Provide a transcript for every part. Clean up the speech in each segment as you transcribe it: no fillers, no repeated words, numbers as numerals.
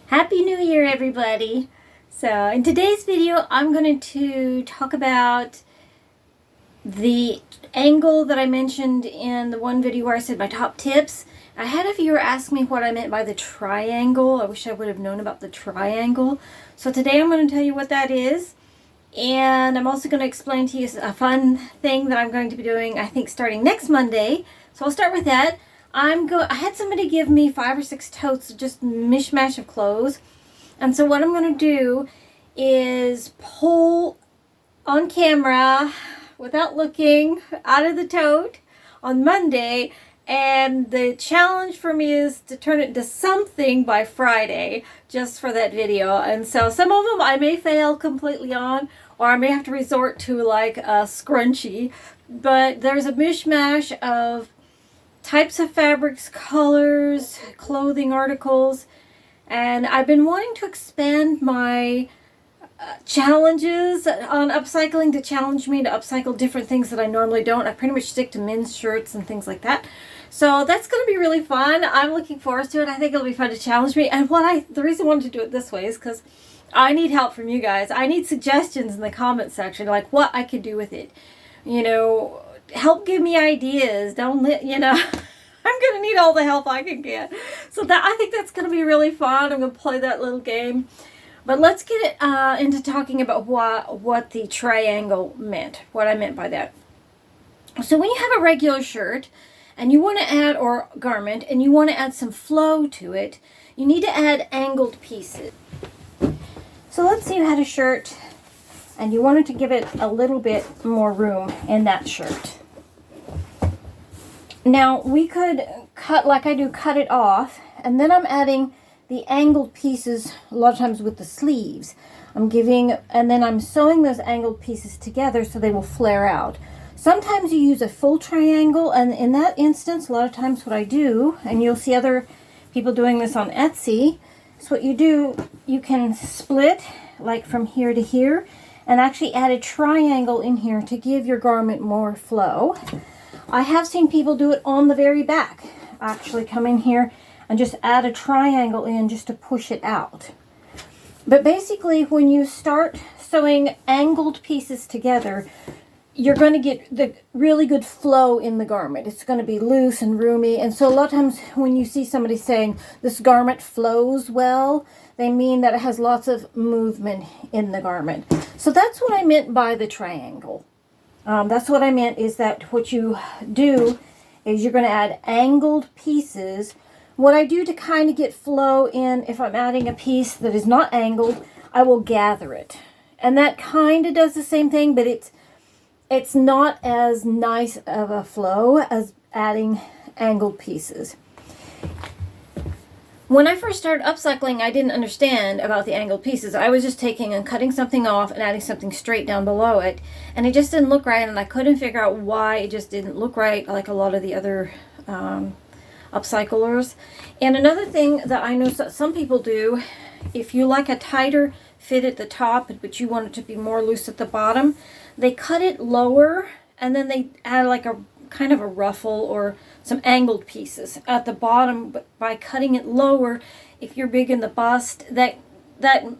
Happy New Year, everybody. So in today's video, I'm going to talk about the angle that I mentioned in the one video where I said my top tips. I had a viewer ask me what I meant by the triangle. I wish I would have known about the triangle. So today I'm going to tell you what that is. And I'm also going to explain to you a fun thing that I'm going to be doing, I think, starting next Monday. So I'll start with that. I had somebody give me 5 or 6 totes, just mishmash of clothes. And so what I'm going to do is pull on camera without looking out of the tote on Monday. And the challenge for me is to turn it into something by Friday just for that video. And so some of them I may fail completely on, or I may have to resort to like a scrunchie. But there's a mishmash of types of fabrics, colors, clothing articles, and I've been wanting to expand my challenges on upcycling to challenge me to upcycle different things that I normally don't. I pretty much stick to men's shirts and things like that. So that's going to be really fun. I'm looking forward to it. I think it'll be fun to challenge me. And the reason I wanted to do it this way is because I need help from you guys. I need suggestions in the comment section, like what I could do with it. You know, help give me ideas. Don't let, you know, I'm going to need all the help I can get. So I think that's going to be really fun. I'm going to play that little game. But let's get into talking about what the triangle meant, what I meant by that. So when you have a regular shirt and you want to add, or garment, and you want to add some flow to it, you need to add angled pieces. So let's say you had a shirt and you wanted to give it a little bit more room in that shirt. Now we could cut, like I do, cut it off, and then I'm adding the angled pieces a lot of times with the sleeves. And then I'm sewing those angled pieces together so they will flare out. Sometimes you use a full triangle, and in that instance, a lot of times what I do, and you'll see other people doing this on Etsy, is what you do, you can split like from here to here, and actually add a triangle in here to give your garment more flow. I have seen people do it on the very back. Actually come in here and just add a triangle in just to push it out. But basically when you start sewing angled pieces together, you're going to get the really good flow in the garment. It's going to be loose and roomy. And so a lot of times when you see somebody saying this garment flows well, they mean that it has lots of movement in the garment. So that's what I meant by the triangle. That's what I meant, is that what you do is you're going to add angled pieces. What I do to kind of get flow in, if I'm adding a piece that is not angled, I will gather it. And that kind of does the same thing, but it's not as nice of a flow as adding angled pieces. When I first started upcycling, I didn't understand about the angled pieces. I was just taking and cutting something off and adding something straight down below it. And it just didn't look right, and I couldn't figure out why it just didn't look right like a lot of the other upcyclers. And another thing that I know some people do, if you like a tighter fit at the top, but you want it to be more loose at the bottom, they cut it lower, and then they add like a kind of a ruffle or some angled pieces at the bottom. But by cutting it lower, if you're big in the bust, that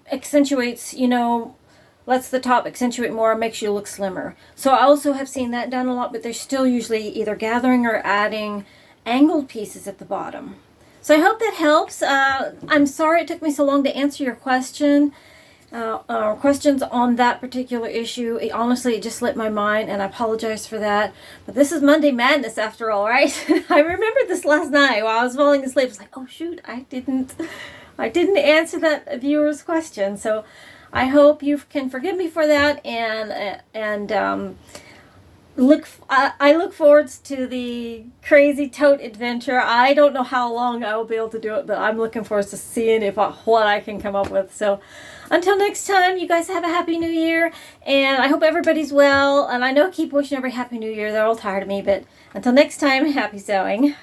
accentuates, you know, lets the top accentuate more, makes you look slimmer. So I also have seen that done a lot, but they're still usually either gathering or adding angled pieces at the bottom. So I hope that helps. I'm sorry it took me so long to answer your questions on that particular issue. Honestly, it just slipped my mind, and I apologize for that. But this is Monday Madness after all, right? I remembered this last night while I was falling asleep. I was like, oh shoot, I didn't answer that viewer's question. So I hope you can forgive me for that, and I look forward to the crazy tote adventure. I don't know how long I will be able to do it, but I'm looking forward to seeing what I can come up with. So until next time, you guys have a happy new year, and I hope everybody's well. And I know I keep wishing every happy new year. They're all tired of me, but until next time, happy sewing.